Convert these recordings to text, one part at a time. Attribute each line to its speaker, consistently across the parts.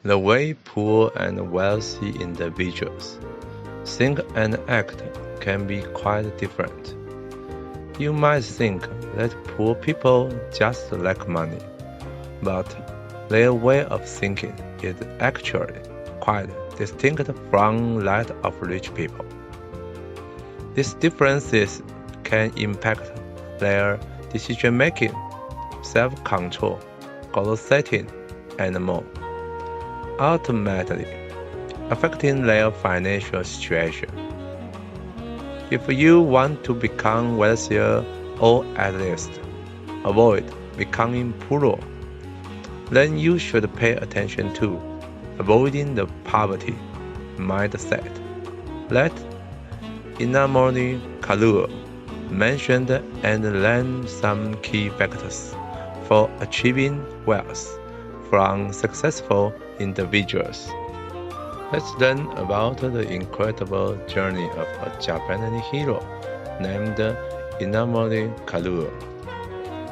Speaker 1: The way poor and wealthy individuals think and act can be quite different. You might think that poor people just lack money, but their way of thinking is actually quite distinct from that of rich people. These differences can impact their decision-making, self-control, goal-setting, and more, ultimately affecting their financial situation. If you want to become wealthier or at least avoid becoming poorer, then you should pay attention to avoiding the poverty mindset that Inamori Kazuo mentioned and learn some key factors for achieving wealth from successful individuals. Let's learn about the incredible journey of a Japanese hero named Inamori Kazuo.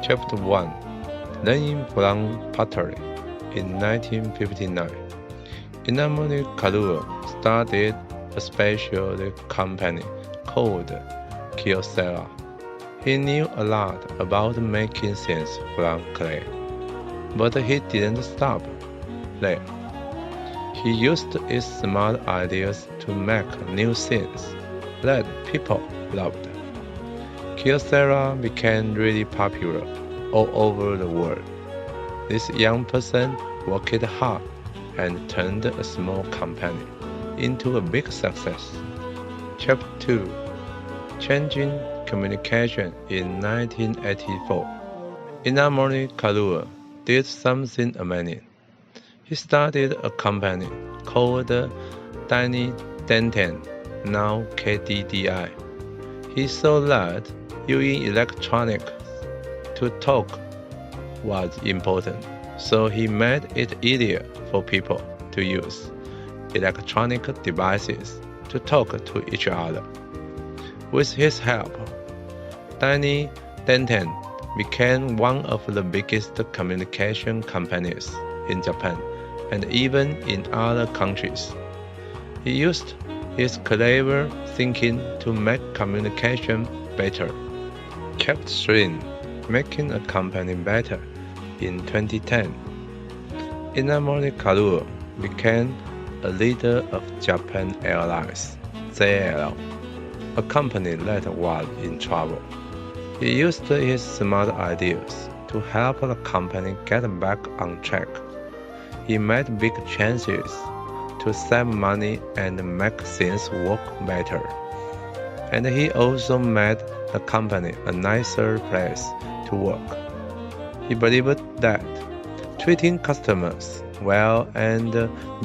Speaker 1: Chapter 1. Learning from pottery. In 1959, Inamori Kazuo started a special company called Kyocera. He knew a lot about making things from clay, but he didn't stop there. He used his smart ideas to make new things that people loved. Kyocera became really popular all over the world. This young person worked hard and turned a small company into a big success. Chapter 2. Changing Communication. In 1984, Inamori Kazuo did something amazing. He started a company called decoding, now KDDI. He saw that using electronics to talk was important, so he made it easier for people to use electronic devices to talk to each other. With his help, decoding became one of the biggest communication companies in Japan and even in other countries. He used his clever thinking to make communication better. Chapter 3. Making a company better. In 2010, Inamori Kazuo became a leader of Japan Airlines, JAL, a company that was in trouble. He used his smart ideas to help the company get back on track. He made big changes to save money and make things work better. And he also made the company a nicer place to work. He believed that treating customers well and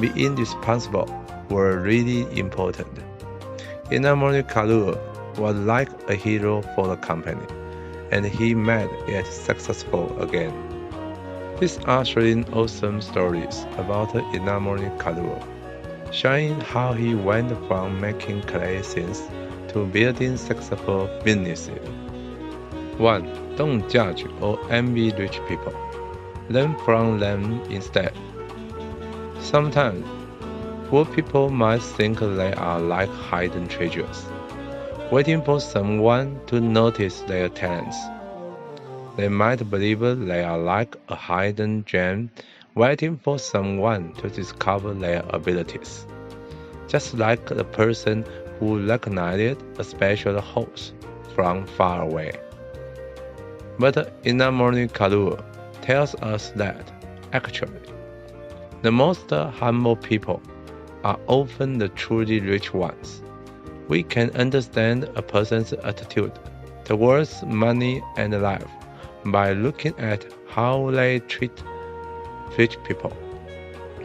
Speaker 1: being responsible were really important. Inamori Kazuo was like a hero for the company, and he made it successful again. These are 3 awesome stories about Inamori Kazuo, showing how he went from making clay things to building successful businesses. 1. Don't judge or envy rich people. Learn from them instead. Sometimes, poor people might think they are like hidden treasures, waiting for someone to notice their talents. They might believe they are like a hidden gem, waiting for someone to discover their abilities. Just like the person who recognized a special horse from far away. But Inamori Kazuo tells us that, actually, the most humble people are often the truly rich ones. We can understand a person's attitude towards money and life by looking at how they treat rich people.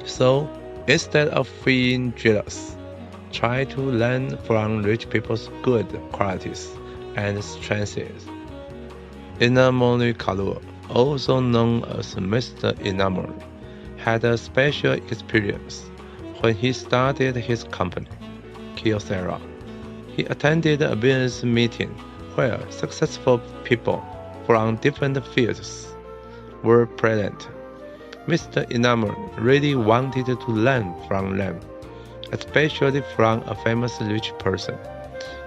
Speaker 1: So, instead of feeling jealous, try to learn from rich people's good qualities and strengths. Inamori Kazuo, also known as Mr. Inamori, had a special experience when he started his company, Kyocera. He attended a business meeting where successful people from different fields were present. Mr. Inamori really wanted to learn from them, especially from a famous rich person.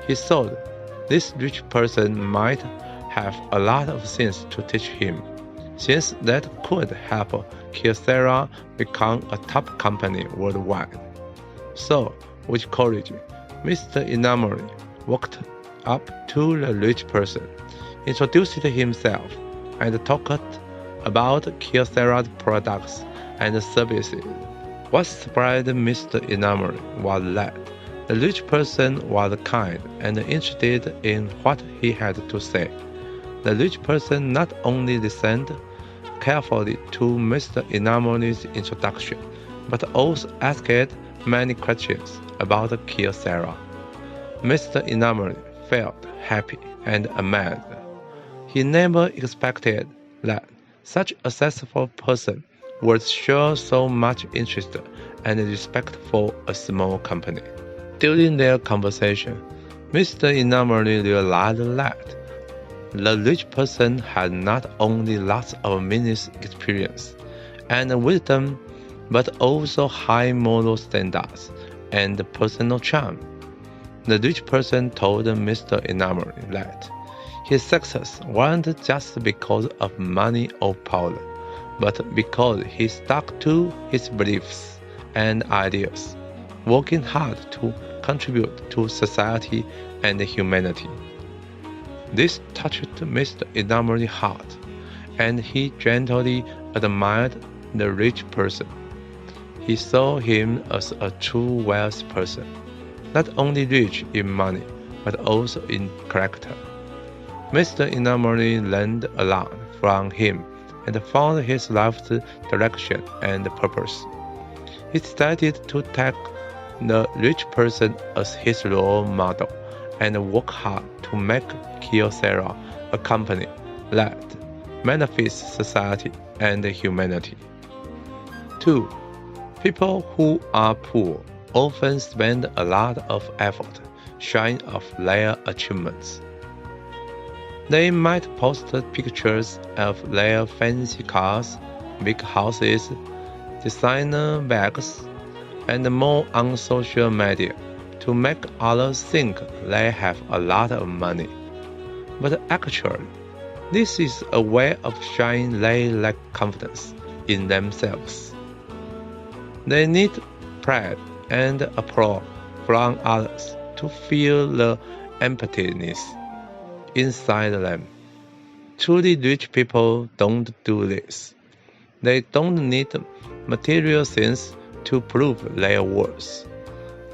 Speaker 1: He thought this rich person might have a lot of things to teach him, things that could help Kyocera become a top company worldwide. So, with courage, Mr. Inamori walked up to the rich person, introduced himself, and talked about Kyocera's products and services. What surprised Mr. Inamori was that the rich person was kind and interested in what he had to say. The rich person not only listened carefully to Mr. Inamori's introduction, but also asked many questions about Kyocera. Mr. Inamori felt happy and amazed. He never expected that such a successful person would show so much interest and respect for a small company. During their conversation, Mr. Inamori realized that the rich person had not only lots of business experience and wisdom, but also high moral standards and personal charm. The rich person told Mr. Inamori that his success wasn't just because of money or power, but because he stuck to his beliefs and ideas, working hard to contribute to society and humanity. This touched Mr. Inamori's heart, and he gently admired the rich person. He saw him as a true wealthy person, not only rich in money, but also in character. Mr. Inamori learned a lot from him and found his life's direction and purpose. He decided to take the rich person as his role model and work hard to make Kyocera a company that benefits society and humanity. 2. People who are poor often spend a lot of effort showing off their achievements. They might post pictures of their fancy cars, big houses, designer bags, and more on social media to make others think they have a lot of money. But actually, this is a way of showing they lack confidence in themselves. They need pride and applause from others to feel the emptiness inside them. Truly rich people don't do this. They don't need material things to prove their worth.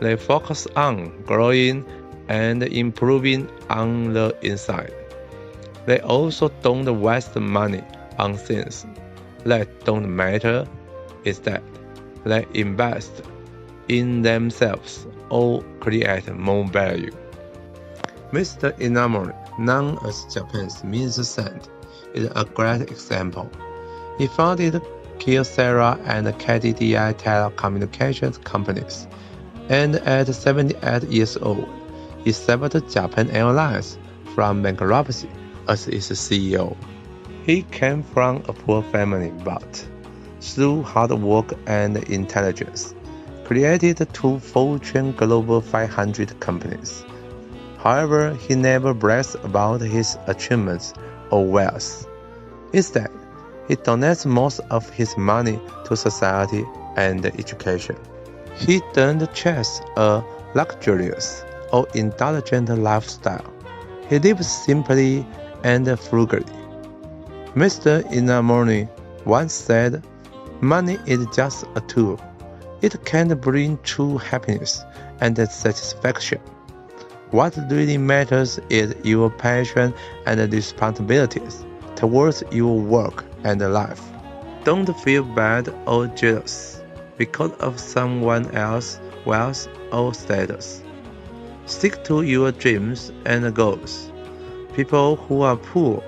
Speaker 1: They focus on growing and improving on the inside. They also don't waste money on things that don't matter. Instead, they invest in themselves or create more value. Mr. Inamori, known as Japan's Mr. Sand, is a great example. He founded Kyocera and KDDI telecommunications companies, and at 78 years old, he saved Japan Airlines from bankruptcy as its CEO. He came from a poor family, but through hard work and intelligence, created 2 Fortune Global 500 companies. However, he never brags about his achievements or wealth. Instead, he donates most of his money to society and education. He doesn't chase a luxurious or indulgent lifestyle. He lives simply and frugally. Mr. Inamori once said, "Money is just a tool. It can't bring true happiness and satisfaction. What really matters is your passion and responsibilities towards your work and life. Don't feel bad or jealous because of someone else's wealth or status. Stick to your dreams and goals. People who are poor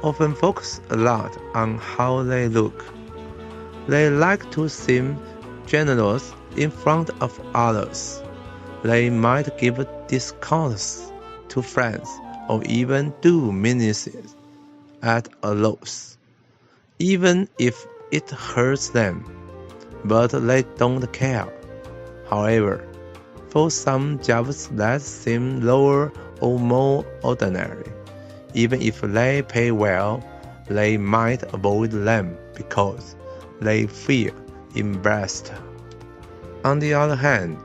Speaker 1: often focus a lot on how they look. They like to seem generous in front of others. They might give discounts to friends or even do business at a loss, even if it hurts them, but they don't care. However, for some jobs that seem lower or more ordinary, even if they pay well, they might avoid them because they feel embarrassed. On the other hand,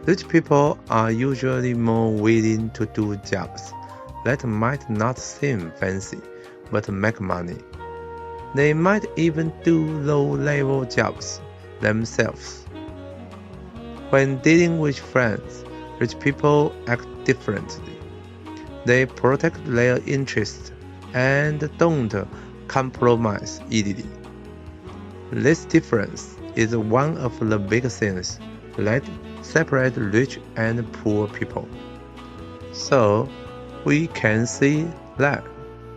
Speaker 1: rich people are usually more willing to do jobs that might not seem fancy but make money. They might even do low-level jobs themselves. When dealing with friends, rich people act differently. They protect their interests and don't compromise easily. This difference is one of the big things that separate rich and poor people. So, we can see that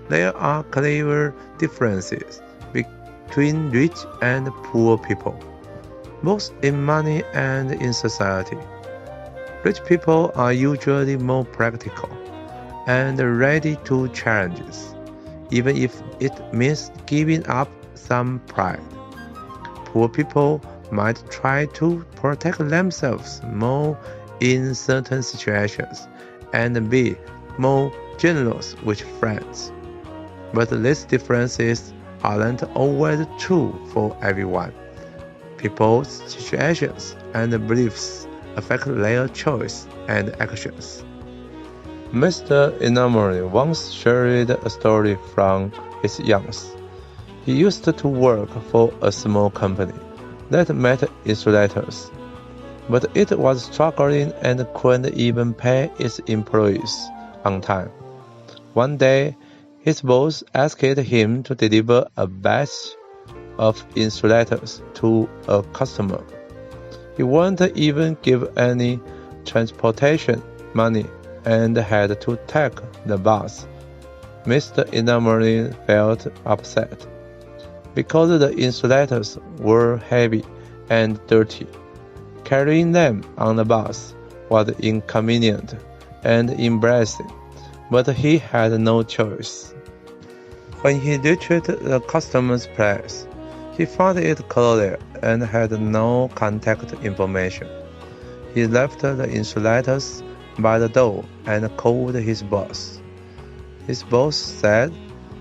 Speaker 1: there are clear differences between rich and poor people, both in money and in society. Rich people are usually more practical and ready to challenges, even if it means giving up some pride. Poor people might try to protect themselves more in certain situations and be more generous with friends. But these differences aren't always true for everyone. People's situations and beliefs affect their choice and actions. Mr. Inamori once shared a story from his youth. He used to work for a small company that made insulators, but it was struggling and couldn't even pay its employees on time. One day, his boss asked him to deliver a batch of insulators to a customer. He wouldn't even give any transportation money and had to take the bus. Mr. Inamori felt upset because the insulators were heavy and dirty. Carrying them on the bus was inconvenient and embarrassing, but he had no choice. When he reached the customer's place, he found it closed and had no contact information. He left the insulators by the door and called his boss. His boss said,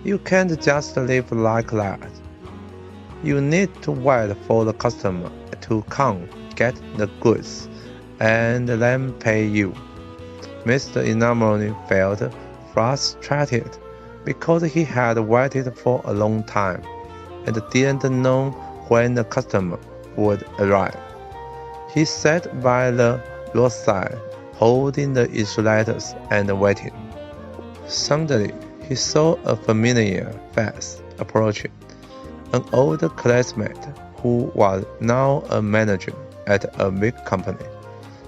Speaker 1: "You can't just live like that. You need to wait for the customer to come get the goods and then pay you." Mr. Inamori felt frustrated because he had waited for a long time and didn't know when the customer would arrive. He sat by the roadside, holding the insulators and waiting. Suddenly, he saw a familiar face approaching, an old classmate who was now a manager at a big company.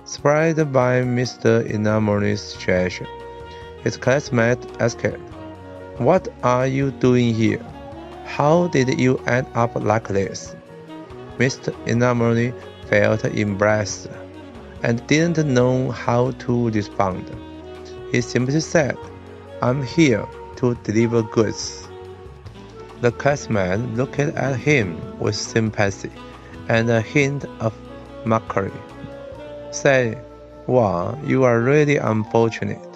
Speaker 1: Surprised by Mr. Inamori's situation, his classmate asked, "What are you doing here? How did you end up like this?" Mr. Inamori felt embarrassed and didn't know how to respond. He simply said, "I'm here to deliver goods." The classmate looked at him with sympathy and a hint of mockery, saying, "Wow, you are really unfortunate.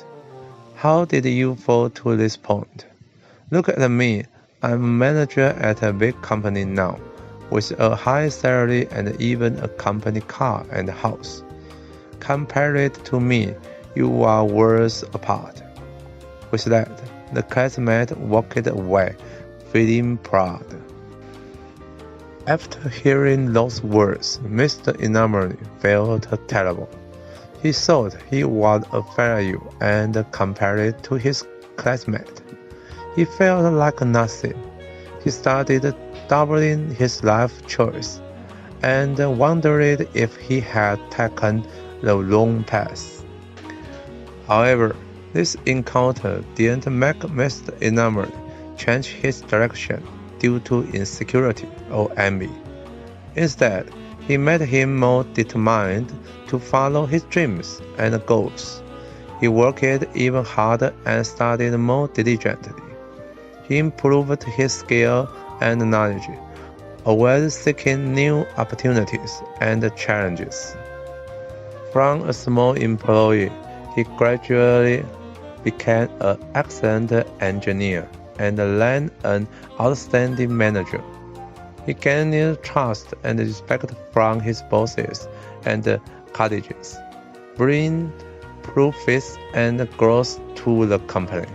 Speaker 1: How did you fall to this point? Look at me, I'm a manager at a big company now, with a high salary and even a company car and house. Compared to me, you are worlds apart." With that, the classmate walked away, feeling proud. After hearing those words, Mr. Inamori felt terrible. He thought he was a failure and compared to his classmate, he felt like nothing. He started doubting his life choice and wondered if he had taken the wrong path. However, this encounter didn't make Mr. Inamori change his direction due to insecurity or envy. Instead, he made him more determined to follow his dreams and goals. He worked even harder and studied more diligently. He improved his skill and knowledge, always seeking new opportunities and challenges. From a small employee, he gradually became an excellent engineer and then an outstanding manager. He gained trust and respect from his bosses and colleagues, bringing profits and growth to the company.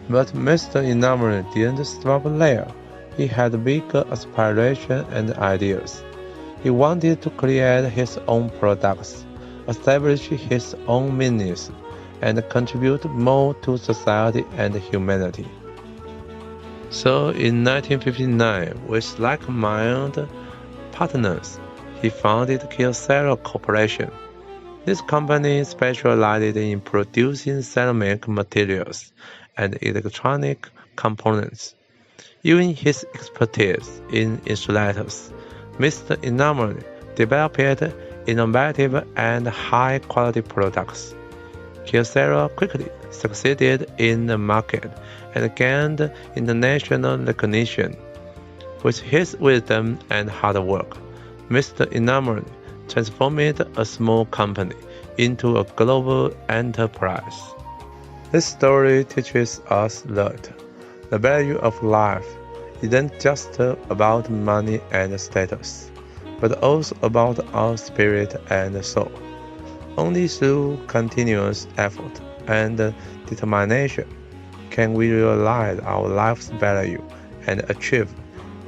Speaker 1: But Mr. Inamori didn't stop there. He had bigger aspirations and ideas. He wanted to create his own products, establish his own business, and contribute more to society and humanity. So in 1959, with like-minded partners, he founded Kyocera Corporation. This company specialized in producing ceramic materials and electronic components. Using his expertise in insulators, Mr. Inamori developed innovative and high-quality products. Kyocera quickly succeeded in the market and gained international recognition. With his wisdom and hard work, Mr. Inamori transformed a small company into a global enterprise. This story teaches us that the value of life isn't just about money and status, but also about our spirit and soul. Only through continuous effort and determination can we realize our life's value and achieve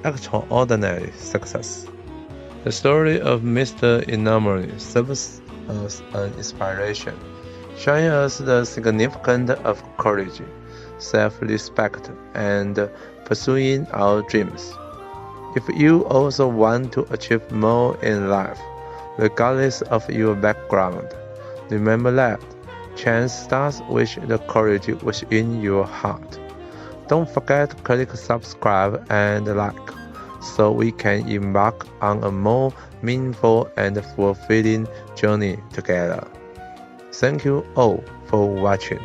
Speaker 1: extraordinary success. The story of Mr. Inamori serves as an inspiration, showing us the significance of courage, self-respect, and pursuing our dreams. If you also want to achieve more in life, regardless of your background, remember that change starts with the courage within your heart. Don't forget to click subscribe and like, so we can embark on a more meaningful and fulfilling journey together. Thank you all for watching.